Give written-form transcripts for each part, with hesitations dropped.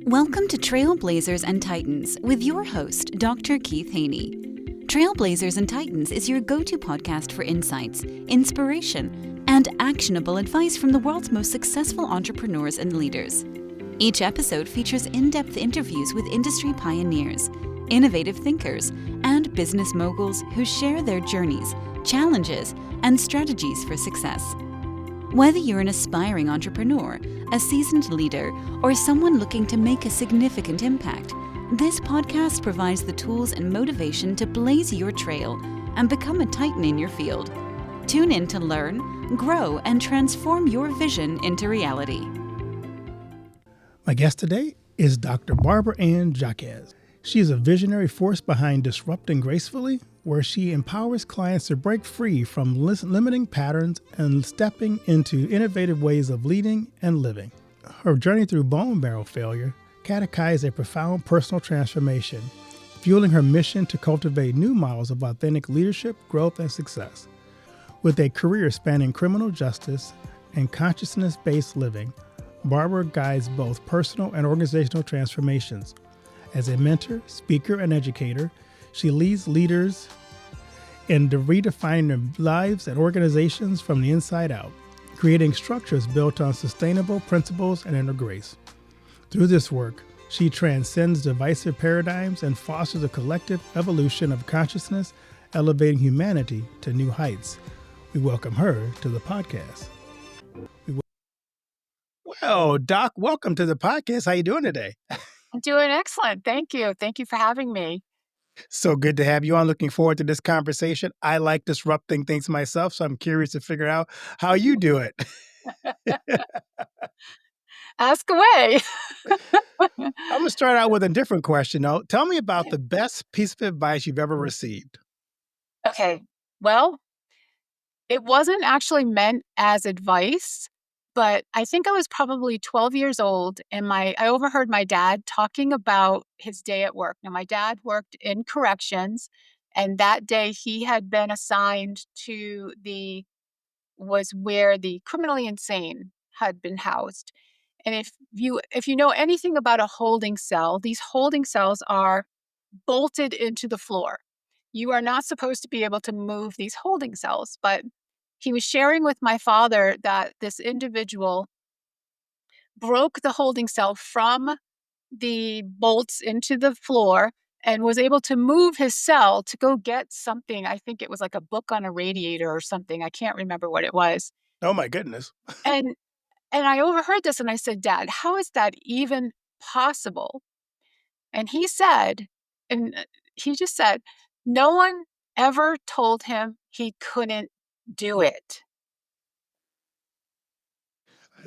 Welcome to Trailblazers and Titans with your host, Dr. Keith Haney. Trailblazers and Titans is your go-to podcast for insights, inspiration, and actionable advice from the world's most successful entrepreneurs and leaders. Each episode features in-depth interviews with industry pioneers, innovative thinkers, and business moguls who share their journeys, challenges, and strategies for success. Whether you're an aspiring entrepreneur, a seasoned leader, or someone looking to make a significant impact, this podcast provides the tools and motivation to blaze your trail and become a titan in your field. Tune in to learn, grow, and transform your vision into reality. My guest today is Dr. Barbara Ann Jacques. She is a visionary force behind Disrupting Gracefully, where she empowers clients to break free from limiting patterns and stepping into innovative ways of leading and living. Her journey through bone marrow failure catechized a profound personal transformation, fueling her mission to cultivate new models of authentic leadership, growth, and success. With a career spanning criminal justice and consciousness-based living, Barbara guides both personal and organizational transformations. As a mentor, speaker, and educator, she leads leaders in redefining their lives and organizations from the inside out, creating structures built on sustainable principles and inner grace. Through this work, she transcends divisive paradigms and fosters a collective evolution of consciousness, elevating humanity to new heights. We welcome her to the podcast. Well, Doc, welcome to the podcast. How you doing today? I'm doing excellent. Thank you. Thank you for having me. So good to have you on. Looking forward to this conversation. I like disrupting things myself, so I'm curious to figure out how you do it. Ask away. I'm going to start out with a different question, though. Tell me about the best piece of advice you've ever received. Okay. Well, it wasn't actually meant as advice, but I think I was probably 12 years old and I overheard my dad talking about his day at work. Now, my dad worked in corrections, and that day he had been assigned to was where the criminally insane had been housed. And if you know anything about a holding cell, these holding cells are bolted into the floor. You are not supposed to be able to move these holding cells, but he was sharing with my father that this individual broke the holding cell from the bolts into the floor and was able to move his cell to go get something. I think it was like a book on a radiator or something. I can't remember what it was. Oh, my goodness. And I overheard this and I said, Dad, how is that even possible? And he said, he just said, no one ever told him he couldn't do it.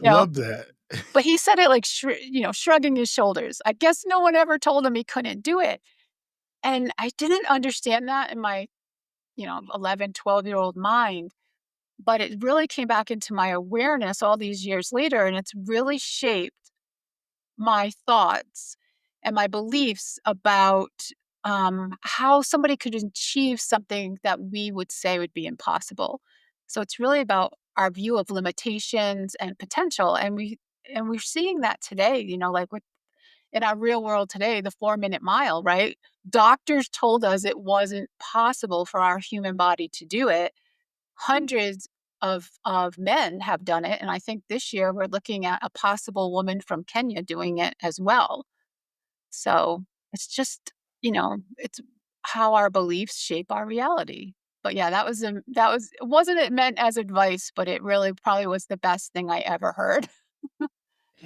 I love that. But he said it like, shrugging his shoulders. I guess no one ever told him he couldn't do it. And I didn't understand that in my, 11, 12-year-old mind. But it really came back into my awareness all these years later. And it's really shaped my thoughts and my beliefs about how somebody could achieve something that we would say would be impossible. So it's really about our view of limitations and potential, and we're seeing that today. Like in our real world today, the 4-minute mile, right? Doctors told us it wasn't possible for our human body to do it. Hundreds of men have done it, and I think this year we're looking at a possible woman from Kenya doing it as well. So it's just, it's how our beliefs shape our reality. But yeah, it wasn't it meant as advice, but it really probably was the best thing I ever heard.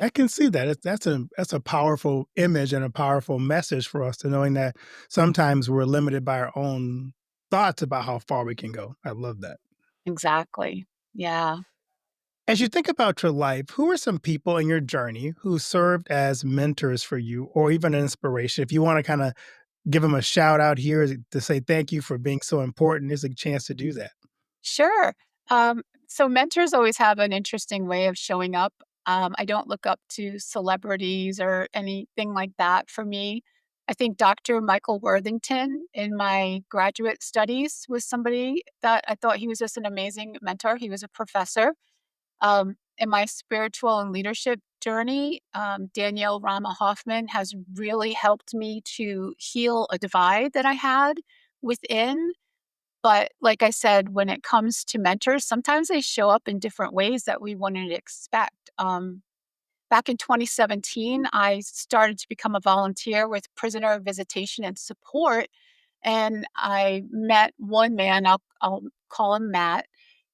I can see that. That's a powerful image and a powerful message for us to knowing that sometimes we're limited by our own thoughts about how far we can go. I love that. Exactly. Yeah. As you think about your life, who are some people in your journey who served as mentors for you or even an inspiration? If you want to kind of give them a shout out here to say thank you for being so important, there's a chance to do that. Sure. So mentors always have an interesting way of showing up. I don't look up to celebrities or anything like that. For me, I think Dr. Michael Worthington in my graduate studies was somebody that I thought he was just an amazing mentor. He was a professor. in my spiritual and leadership journey, Danielle Rama Hoffman has really helped me to heal a divide that I had within. But like I said, when it comes to mentors, sometimes they show up in different ways that we wouldn't expect. Back in 2017, I started to become a volunteer with prisoner visitation and support. And I met one man, I'll call him Matt.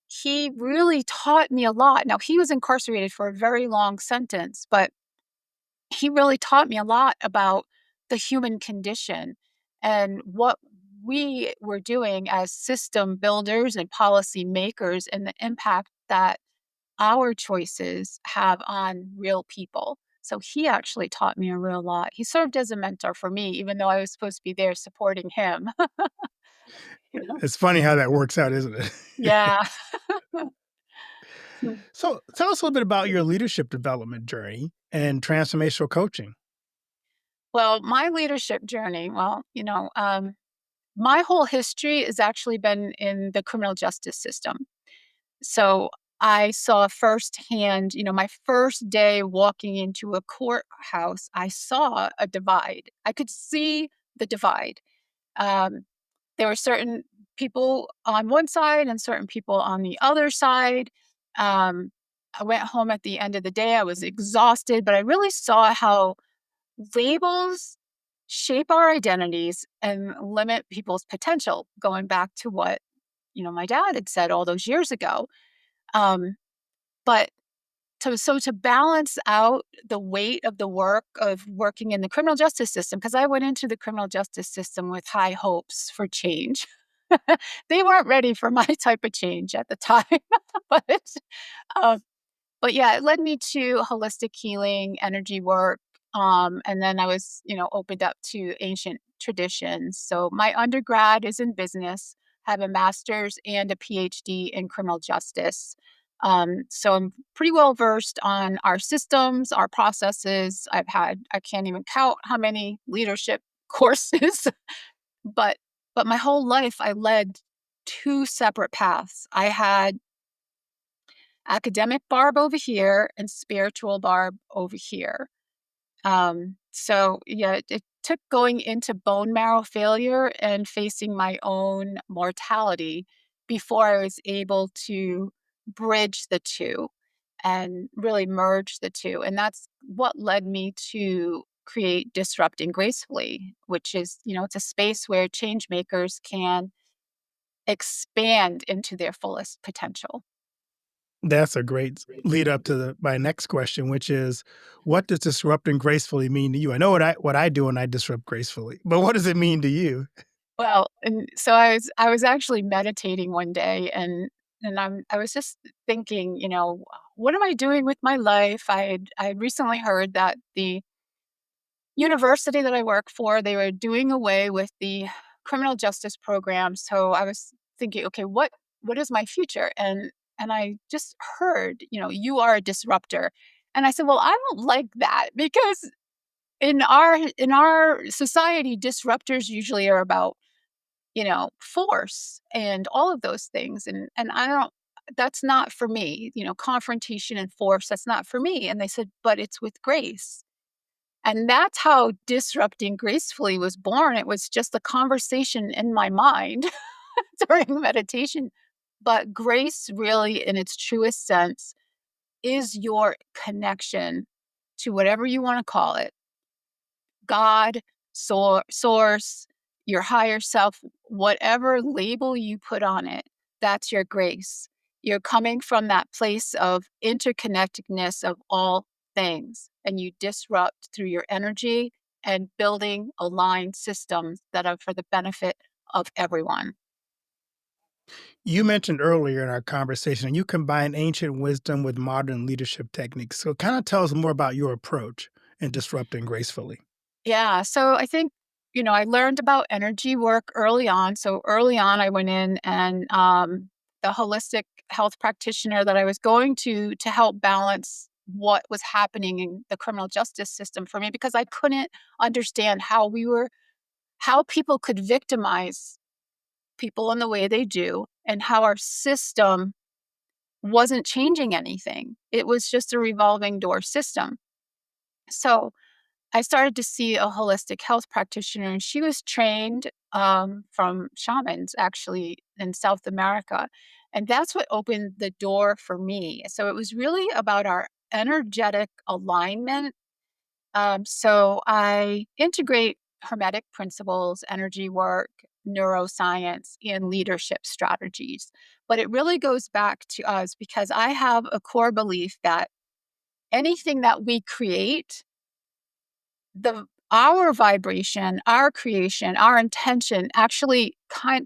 He really taught me a lot. Now, he was incarcerated for a very long sentence, but he really taught me a lot about the human condition and what we were doing as system builders and policy makers and the impact that our choices have on real people. So he actually taught me a real lot. He served as a mentor for me, even though I was supposed to be there supporting him. You know? It's funny how that works out, isn't it? Yeah. So tell us a little bit about your leadership development journey and transformational coaching. Well, my leadership journey, my whole history has actually been in the criminal justice system. So I saw firsthand, my first day walking into a courthouse, I saw a divide. I could see the divide. Um, there were certain people on one side and certain people on the other side. Um, I went home at the end of the day. I was exhausted, but I really saw how labels shape our identities and limit people's potential, going back to what, my dad had said all those years ago. Um, but to balance out the weight of the work of working in the criminal justice system, because I went into the criminal justice system with high hopes for change. They weren't ready for my type of change at the time, but um, but yeah, it led me to holistic healing, energy work. And then I was, opened up to ancient traditions. So my undergrad is in business, have a master's and a PhD in criminal justice. So I'm pretty well versed on our systems, our processes. I can't even count how many leadership courses, but my whole life I led two separate paths. I had academic Barb over here and spiritual Barb over here. So yeah, it took going into bone marrow failure and facing my own mortality before I was able to bridge the two and really merge the two. And that's what led me to create Disrupting Gracefully, which is, it's a space where change makers can expand into their fullest potential. That's a great lead up to my next question, which is, what does disrupting gracefully mean to you? I know what I do when I disrupt gracefully, but what does it mean to you? Well, and so I was actually meditating one day and I was just thinking, what am I doing with my life? I had recently heard that the university that I work for, they were doing away with the criminal justice program. So I was thinking, okay, what is my future? And I just heard, you are a disruptor. And I said, well, I don't like that because in our society, disruptors usually are about force and all of those things. And I don't, that's not for me, confrontation and force, that's not for me. And they said, but it's with grace. And that's how Disrupting Gracefully was born. It was just a conversation in my mind during meditation. But grace, really, in its truest sense, is your connection to whatever you want to call it, God, source, your higher self, whatever label you put on it, that's your grace. You're coming from that place of interconnectedness of all things, and you disrupt through your energy and building aligned systems that are for the benefit of everyone. You mentioned earlier in our conversation, you combine ancient wisdom with modern leadership techniques. So kind of tell us more about your approach in disrupting gracefully. Yeah. So I think, I learned about energy work early on. So early on, I went in and the holistic health practitioner that I was going to help balance what was happening in the criminal justice system for me, because I couldn't understand how people could victimize people in the way they do and how our system wasn't changing anything. It was just a revolving door system. So I started to see a holistic health practitioner, and she was trained from shamans actually in South America. And that's what opened the door for me. So it was really about our energetic alignment. So I integrate hermetic principles, energy work, neuroscience, and leadership strategies. But it really goes back to us because I have a core belief that anything that we create, our vibration, our creation, our intention, actually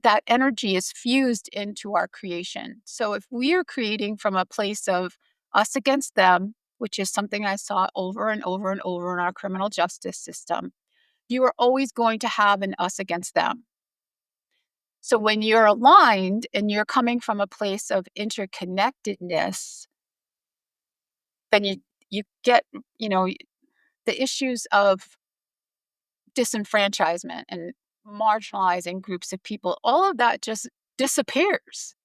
that energy is fused into our creation. So if we are creating from a place of us against them, which is something I saw over and over and over in our criminal justice system, you are always going to have an us against them. So when you're aligned and you're coming from a place of interconnectedness, then you get, you know, the issues of disenfranchisement and marginalizing groups of people, all of that just disappears.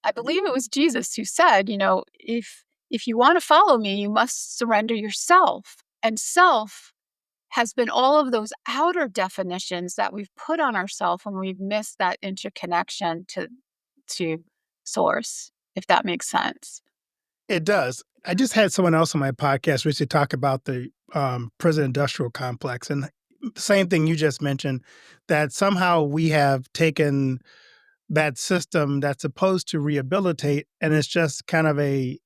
I believe it was Jesus who said, if you want to follow me, you must surrender yourself. And self has been all of those outer definitions that we've put on ourselves when we've missed that interconnection to source, if that makes sense. It does. I just had someone else on my podcast recently talk about the prison industrial complex, and the same thing you just mentioned, that somehow we have taken that system that's supposed to rehabilitate, and it's just kind of a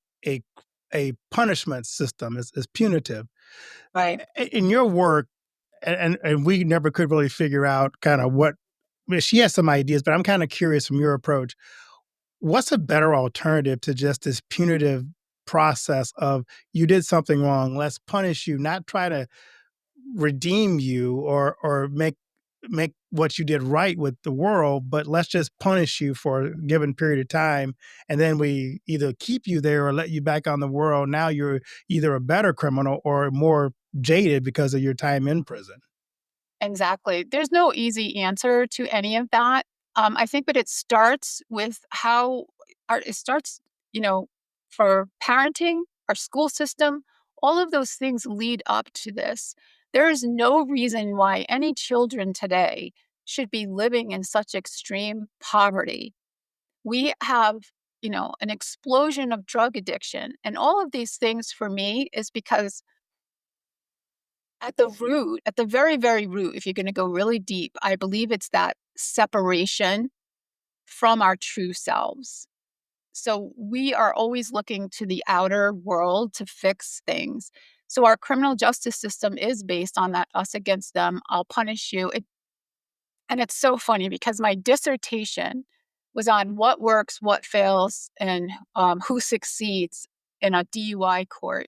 a punishment system. It's punitive. Right. In your work, and we never could really figure out kind of what. I mean, she has some ideas, but I'm kind of curious from your approach. What's a better alternative to just this punitive process of you did something wrong, let's punish you, not try to redeem you or make what you did right with the world, but let's just punish you for a given period of time, and then we either keep you there or let you back on the world. Now you're either a better criminal or more jaded because of your time in prison. Exactly. There's no easy answer to any of that. I think, but it starts with it starts, you know, for parenting, our school system, all of those things lead up to this. There is no reason why any children today should be living in such extreme poverty. We have, an explosion of drug addiction. And all of these things for me is because at the root, at the very, very root, if you're going to go really deep, I believe it's that separation from our true selves. So we are always looking to the outer world to fix things. So our criminal justice system is based on that us against them. I'll punish you. And it's so funny because my dissertation was on what works, what fails, and who succeeds in a DUI court.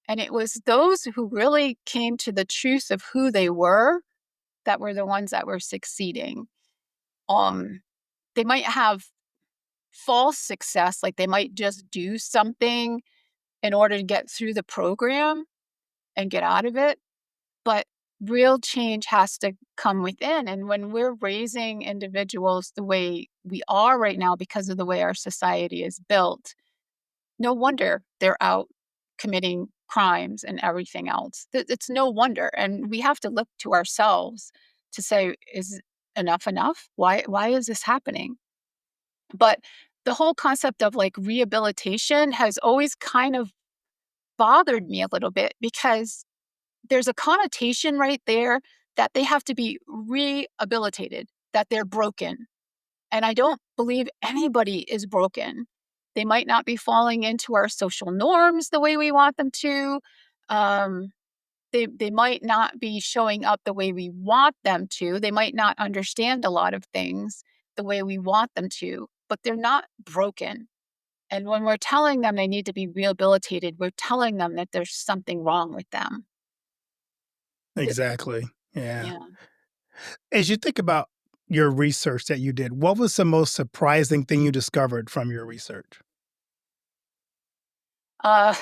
And it was those who really came to the truth of who they were that were the ones that were succeeding. Um, they might have false success, like they might just do something in order to get through the program and get out of it. But real change has to come within. And when we're raising individuals the way we are right now, because of the way our society is built, no wonder they're out committing crimes and everything else. It's no wonder. And we have to look to ourselves to say, is enough enough? Why is this happening? But the whole concept of like rehabilitation has always kind of bothered me a little bit because there's a connotation right there that they have to be rehabilitated, that they're broken. And I don't believe anybody is broken. They might not be falling into our social norms the way we want them to. Um, they might not be showing up the way we want them to. They might not understand a lot of things the way we want them to, but they're not broken. And when we're telling them they need to be rehabilitated, we're telling them that there's something wrong with them. Exactly. Yeah. Yeah. As you think about your research that you did, what was the most surprising thing you discovered from your research? Uh,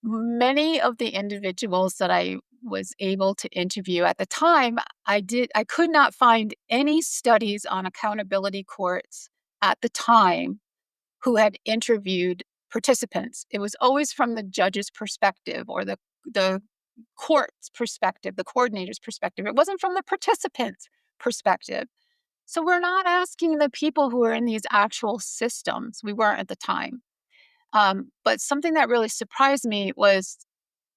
Many of the individuals that I was able to interview. At the time, I could not find any studies on accountability courts at the time who had interviewed participants. It was always from the judge's perspective or the court's perspective, the coordinator's perspective. It wasn't from the participant's perspective. So we're not asking the people who are in these actual systems. We weren't at the time. But something that really surprised me was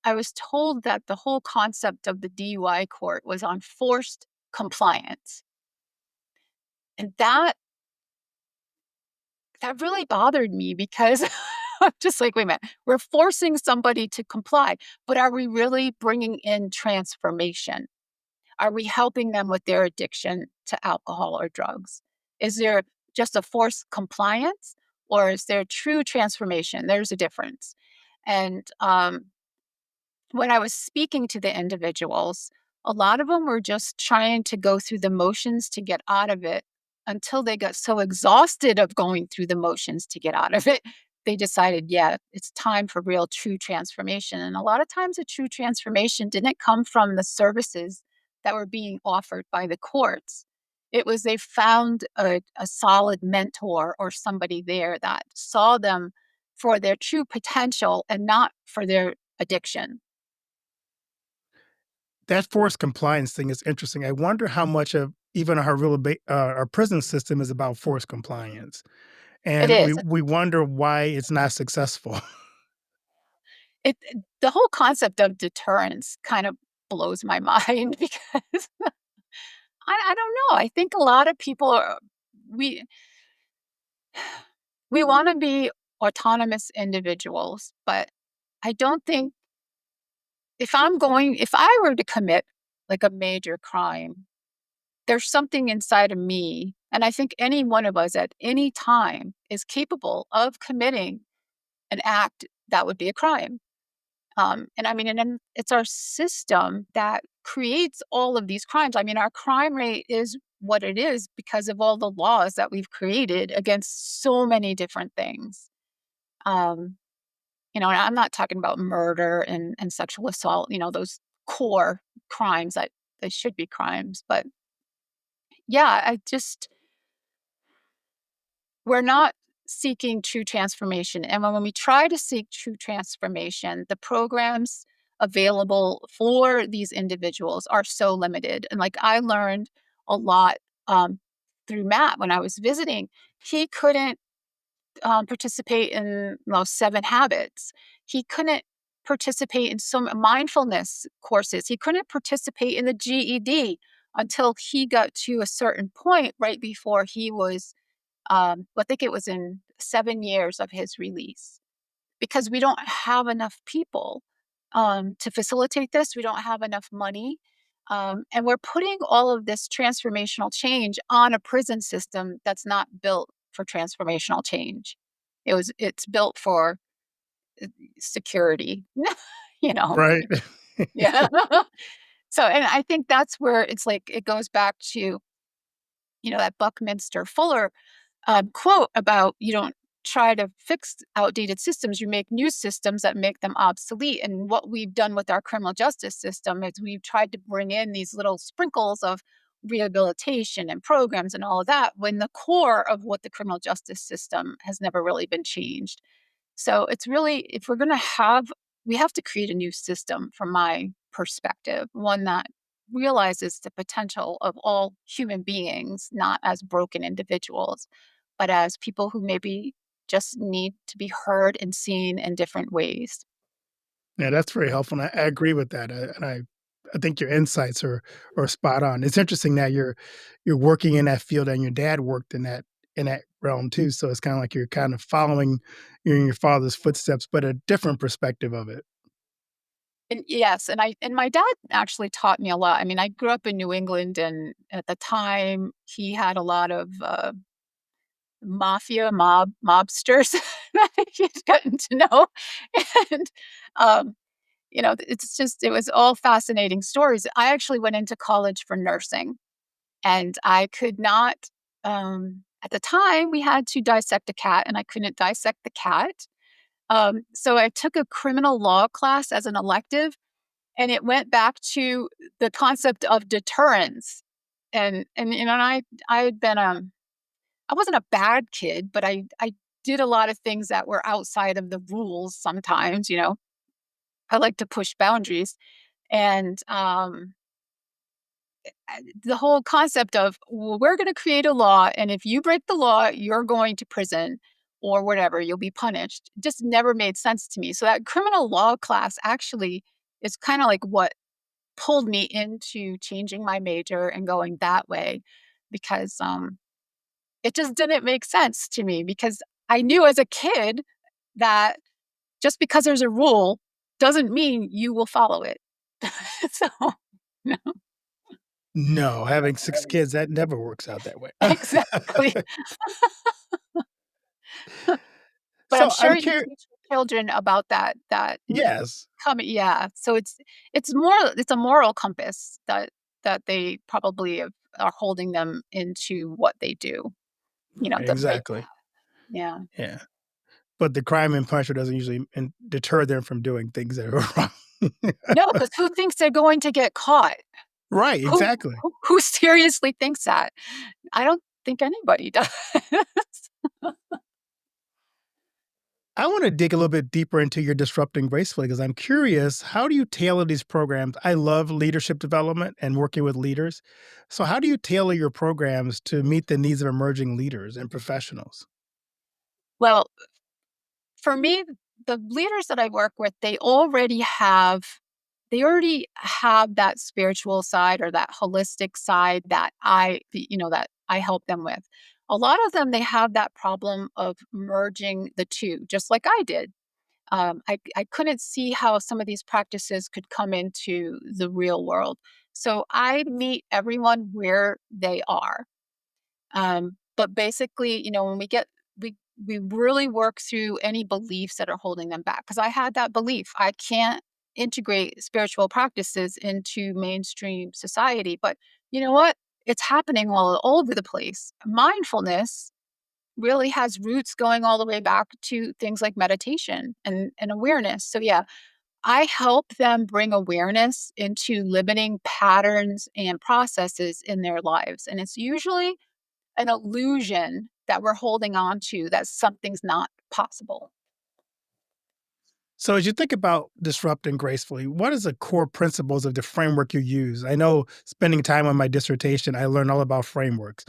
I was told that the whole concept of the DUI court was on forced compliance. And that really bothered me because I'm just like, wait a minute, we're forcing somebody to comply, but are we really bringing in transformation? Are we helping them with their addiction to alcohol or drugs? Is there just a forced compliance or is there true transformation? There's a difference. And when I was speaking to the individuals, a lot of them were just trying to go through the motions to get out of it until they got so exhausted of going through the motions to get out of it. They decided, yeah, it's time for real true transformation. And a lot of times, a true transformation didn't come from the services that were being offered by the courts. It was they found a solid mentor or somebody there that saw them for their true potential and not for their addiction. That forced compliance thing is interesting. I wonder how much of even our prison system is about forced compliance, It and we is. we wonder why it's not successful. The whole concept of deterrence kind of blows my mind because I don't know. I think a lot of people we we want to be autonomous individuals, but I don't think if I were to commit like a major crime, there's something inside of me, and I think any one of us at any time is capable of committing an act that would be a crime. And I mean, and then it's our system that creates all of these crimes. I mean, our crime rate is what it is because of all the laws that we've created against so many different things. Um, and I'm not talking about murder and sexual assault, those core crimes that they should be crimes. But yeah, we're not seeking true transformation. And when we try to seek true transformation, the programs available for these individuals are so limited. And like I learned a lot through Matt when I was visiting. He couldn't participate in most 7 habits. He couldn't participate in some mindfulness courses. He couldn't participate in the GED until he got to a certain point right before he was I think it was in 7 years of his release because we don't have enough people to facilitate this. We don't have enough money. And we're putting all of this transformational change on a prison system that's not built for transformational change. It's built for security, you know. Right. Yeah. So, and I think that's where it's like it goes back to, that Buckminster Fuller quote about you don't try to fix outdated systems, you make new systems that make them obsolete. And what we've done with our criminal justice system is we've tried to bring in these little sprinkles of rehabilitation and programs and all of that when the core of what the criminal justice system has never really been changed. So it's really, if we're going to we have to create a new system from my perspective, one that realizes the potential of all human beings, not as broken individuals, but as people who maybe just need to be heard and seen in different ways. Yeah, that's very helpful, and I agree with that, and I think your insights are spot on. It's interesting that you're working in that field, and your dad worked in that realm too, so it's kinda like you're kind of following in your father's footsteps, but a different perspective of it. And yes, and my dad actually taught me a lot. I mean, I grew up in New England, and at the time, he had a lot of mobsters that he'd gotten to know, and it was all fascinating stories. I actually went into college for nursing, and I could not. At the time, we had to dissect a cat, and I couldn't dissect the cat. So I took a criminal law class as an elective, And it went back to the concept of deterrence. I had been I wasn't a bad kid, but I did a lot of things that were outside of the rules sometimes, I like to push boundaries. And the whole concept of, well, we're going to create a law, and if you break the law, you're going to prison or whatever, you'll be punished, just never made sense to me. So that criminal law class actually is kind of like what pulled me into changing my major and going that way, because it just didn't make sense to me, because I knew as a kid that just because there's a rule doesn't mean you will follow it. So, no, No, having 6 kids, that never works out that way. exactly. But I'm So sure I'm you curious. teach your children about that Yes. coming, yeah. So it's a moral compass that they probably are holding them into what they do, Right, the right exactly. path. Yeah. Yeah. But the crime and punishment doesn't usually deter them from doing things that are wrong. No, because who thinks they're going to get caught? Right, Who exactly. who seriously thinks that? I don't think anybody does. I want to dig a little bit deeper into your Disrupting Gracefully because I'm curious, how do you tailor these programs? I love leadership development and working with leaders. So how do you tailor your programs to meet the needs of emerging leaders and professionals? Well, for me, the leaders that I work with, they already have that spiritual side or that holistic side that I help them with. A lot of them, they have that problem of merging the two, just like I did. I couldn't see how some of these practices could come into the real world. So I meet everyone where they are. But basically, when we really work through any beliefs that are holding them back. Because I had that belief, I can't integrate spiritual practices into mainstream society. But you know what? It's happening all over the place. Mindfulness really has roots going all the way back to things like meditation and awareness. So yeah, I help them bring awareness into limiting patterns and processes in their lives. And it's usually an illusion that we're holding on to that something's not possible. So as you think about disrupting gracefully, what is the core principles of the framework you use? I know spending time on my dissertation, I learned all about frameworks.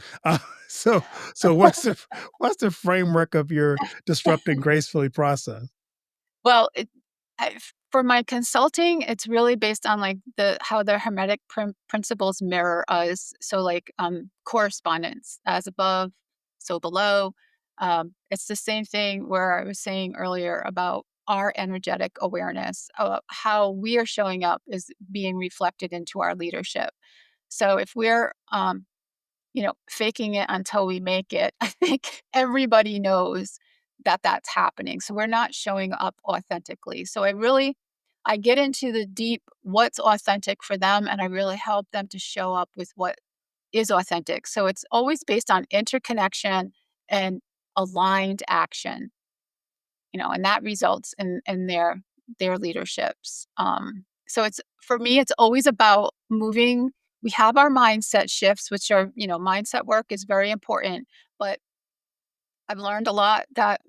So what's the framework of your disrupting gracefully process? Well, for my consulting, it's really based on like the how the hermetic principles mirror us. So like correspondence, as above, so below. It's the same thing where I was saying earlier about our energetic awareness, how we are showing up is being reflected into our leadership. So if we're faking it until we make it, I think everybody knows that that's happening. So we're not showing up authentically. So I get into the deep what's authentic for them, and I really help them to show up with what is authentic. So it's always based on interconnection and aligned action, and that results in their leaderships. So it's for me, it's always about moving. We have our mindset shifts, which are, mindset work is very important. But I've learned a lot that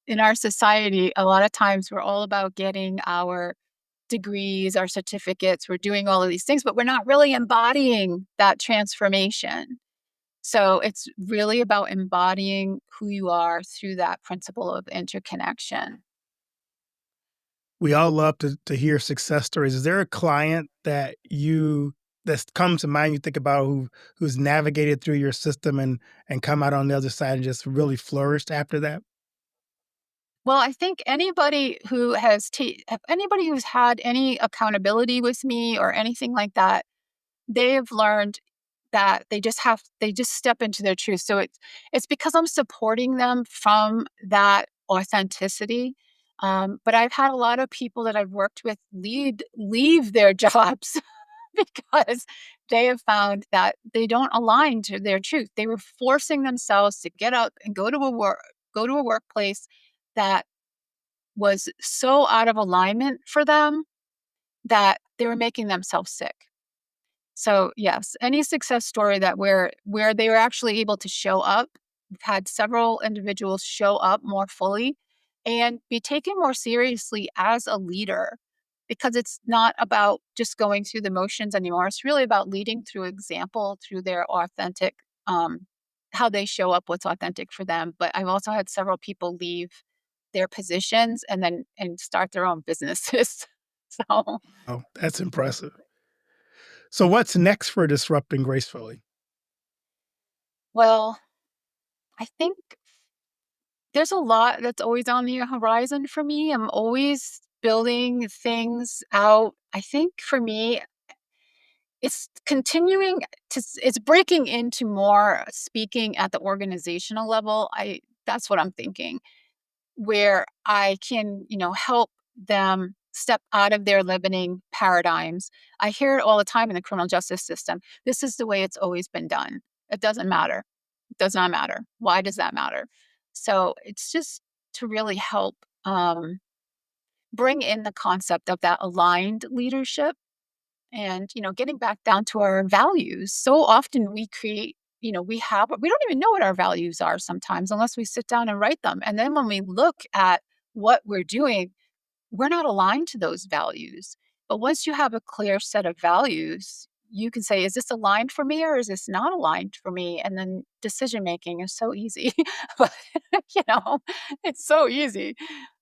in our society, a lot of times we're all about getting our degrees, our certificates, we're doing all of these things, but we're not really embodying that transformation. So it's really about embodying who you are through that principle of interconnection. We all love to hear success stories. Is there a client that's come to mind you think about who's navigated through your system and come out on the other side and just really flourished after that? Well, I think anybody who's had any accountability with me or anything like that, they've learned that they just step into their truth. So it's because I'm supporting them from that authenticity. But I've had a lot of people that I've worked with leave their jobs because they have found that they don't align to their truth. They were forcing themselves to get up and go to a workplace that was so out of alignment for them that they were making themselves sick. So yes, any success story that where they were actually able to show up, we've had several individuals show up more fully and be taken more seriously as a leader, because it's not about just going through the motions anymore. It's really about leading through example, through their authentic, um, how they show up, what's authentic for them. But I've also had several people leave their positions and start their own businesses. So, Oh, that's impressive. So, what's next for Disrupting Gracefully? well, I think there's a lot that's always on the horizon for me. I'm always building things out. I think for me, it's continuing it's breaking into more speaking at the organizational level. That's what I'm thinking, where I can, help them step out of their limiting paradigms. I hear it all the time in the criminal justice system. This is the way it's always been done. It doesn't matter. It does not matter. Why does that matter? So it's just to really help bring in the concept of that aligned leadership and, getting back down to our values. So often we create, we don't even know what our values are sometimes unless we sit down and write them. And then when we look at what we're doing, we're not aligned to those values. But once you have a clear set of values, you can say, is this aligned for me or is this not aligned for me? And then decision making is so easy. But, you know, it's so easy.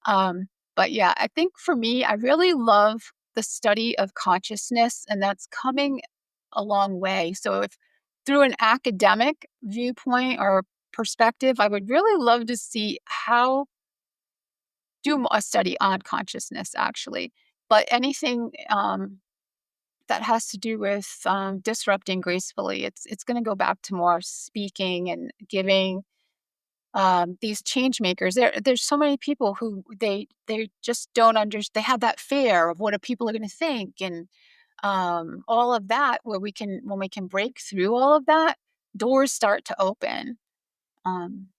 Um, but yeah, I think for me, I really love the study of consciousness, and that's coming a long way. So, if through an academic viewpoint or perspective, I would really love to see how do a study on consciousness actually. But anything that has to do with disrupting gracefully, it's going to go back to more speaking and giving these change makers. There's so many people who they just don't understand. They have that fear of what are people are going to think, and all of that. Where we can when we can break through all of that, doors start to open.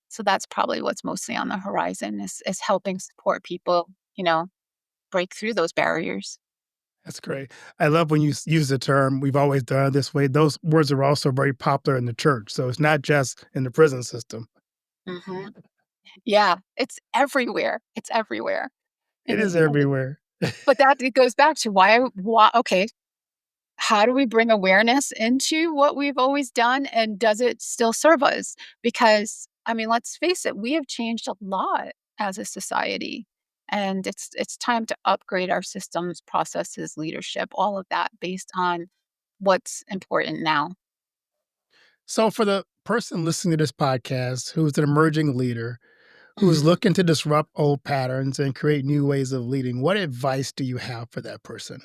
So that's probably what's mostly on the horizon is helping support people, break through those barriers. That's great. I love when you use the term, we've always done it this way. Those words are also very popular in the church. So, it's not just in the prison system, Hmm. Yeah, it's everywhere. It's everywhere. it is And everywhere. but that it goes back to why okay, how do we bring awareness into what we've always done, and does it still serve us? Because I mean, let's face it, we have changed a lot as a society. And it's time to upgrade our systems, processes, leadership, all of that based on what's important now. So, for the person listening to this podcast who's an emerging leader, who's Mhm. looking to disrupt old patterns and create new ways of leading, what advice do you have for that person?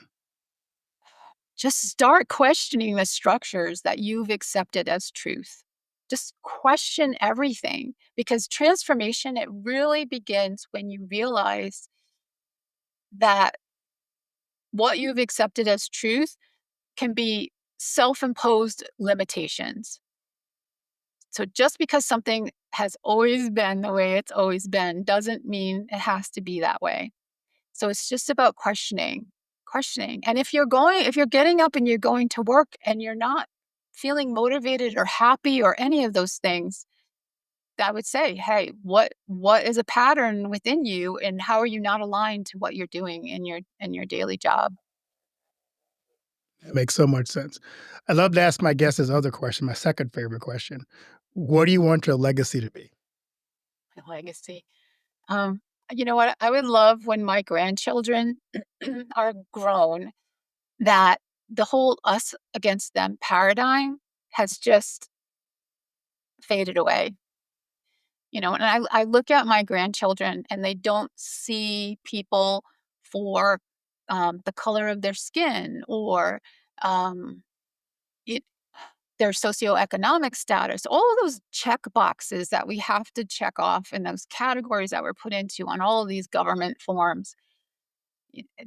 Just start questioning the structures that you've accepted as truth. Just question everything, because transformation, it really begins when you realize that what you've accepted as truth can be self imposed limitations. So just because something has always been the way it's always been doesn't mean it has to be that way. So it's just about questioning. And if you're getting up and you're going to work and you're not feeling motivated or happy or any of those things, I would say, hey, what is a pattern within you, and how are you not aligned to what you're doing in your daily job? That makes so much sense. I love to ask my guests this other question, my second favorite question. What do you want your legacy to be? My legacy. Um, you know what? I would love when my grandchildren are grown that the whole us against them paradigm has just faded away. And I look at my grandchildren and they don't see people for the color of their skin or um, it, their socioeconomic status, all of those check boxes that we have to check off and those categories that we're put into on all of these government forms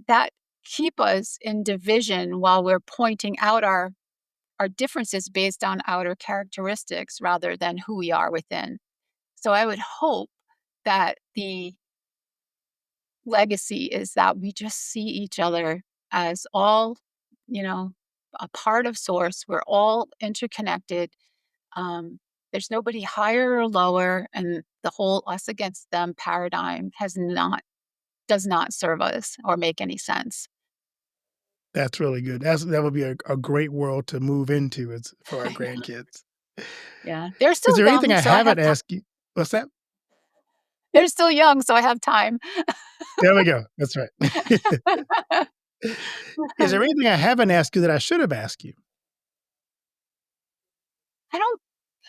that keep us in division while we're pointing out our differences based on outer characteristics rather than who we are within. So I would hope that the legacy is that we just see each other as all, you know, a part of source. We're all interconnected. There's nobody higher or lower, and the whole us against them paradigm does not serve us or make any sense. That's really good. That would be a great world to move into is for our grandkids. Yeah. They're Is still there anything young, I so I haven't have time. asked you? What's that? They're still young, so I have time. There we go. That's right. Is there anything I haven't asked you that I should have asked you? I don't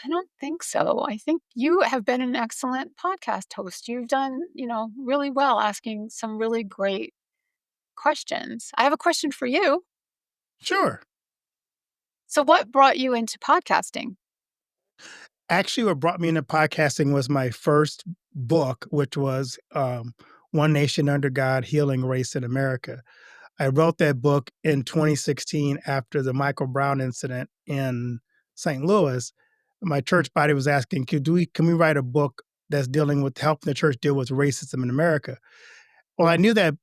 I don't think so. I think you have been an excellent podcast host. You've done, really well asking some really great questions. I have a question for you. Sure. So what brought you into podcasting? Actually, what brought me into podcasting was my first book, which was One Nation Under God: Healing Race in America. I wrote that book in 2016 after the Michael Brown incident in St. Louis. My church body was asking, can we write a book that's dealing with helping the church deal with racism in America? Well, I knew that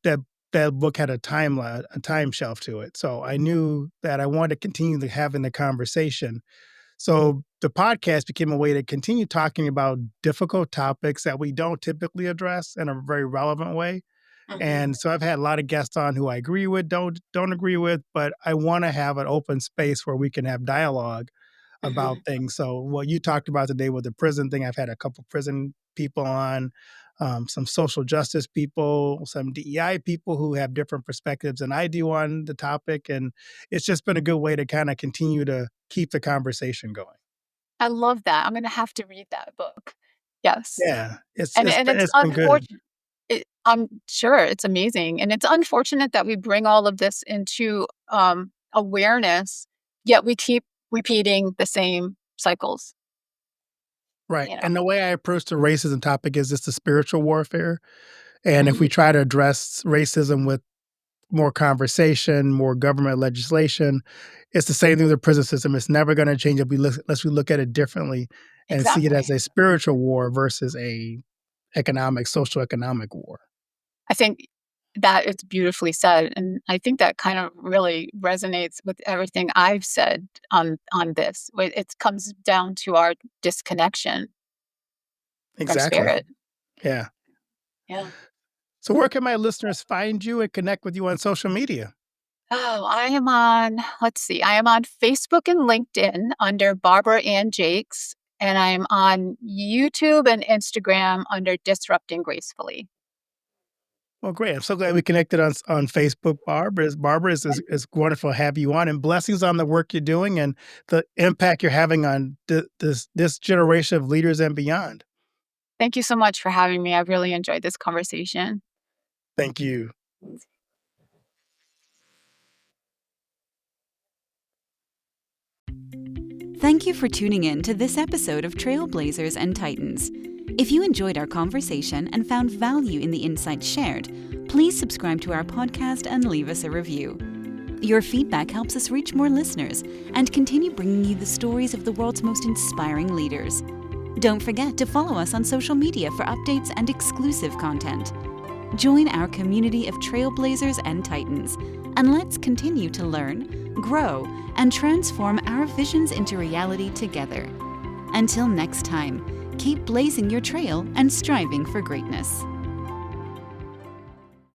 book had a timeline, a time shelf to it. So I knew that I wanted to continue having the conversation. So the podcast became a way to continue talking about difficult topics that we don't typically address in a very relevant way. Mhm, And so I've had a lot of guests on who I agree with, don't agree with, but I want to have an open space where we can have dialogue about mhm. things. So what you talked about today with the prison thing, I've had a couple prison people on, some social justice people, some DEI people who have different perspectives than I do on the topic, and it's just been a good way to kind of continue to keep the conversation going. I love that. I'm gonna have to read that book. Yes. Yeah, And and it's it's been good. unfortunate. I'm sure it's amazing, and it's unfortunate that we bring all of this into, awareness, yet we keep repeating the same cycles, Right. you know? And the way I approach the racism topic is it's a spiritual warfare. And if we Mhm. try to address racism with more conversation, more government legislation, it's the same thing with the prison system. It's never going to change unless we look at it differently and see it as Exactly. a spiritual war versus a social economic war. I think that it's beautifully said, and I think that kind of really resonates with everything I've said on this. It comes down to our disconnection from Exactly. spirit. Yeah. Yeah. So where can my listeners find you and connect with you on social media? Oh, I am on, let's see, I am on Facebook and LinkedIn under Barbara Ann Jacques, and I'm on YouTube and Instagram under Disrupting Gracefully. Well, great. I'm so glad we connected on Facebook, Barbara, is wonderful to have you on, and blessings on the work you're doing and the impact you're having on this generation of leaders and beyond. Thank you so much for having me. I've really enjoyed this conversation. Thank you. Thank you for tuning in to this episode of Trailblazers and Titans. If you enjoyed our conversation and found value in the insights shared, please subscribe to our podcast and leave us a review. Your feedback helps us reach more listeners and continue bringing you the stories of the world's most inspiring leaders. Don't forget to follow us on social media for updates and exclusive content. Join our community of Trailblazers and Titans, and let's continue to learn, grow, and transform our visions into reality together. Until next time, keep blazing your trail and striving for greatness.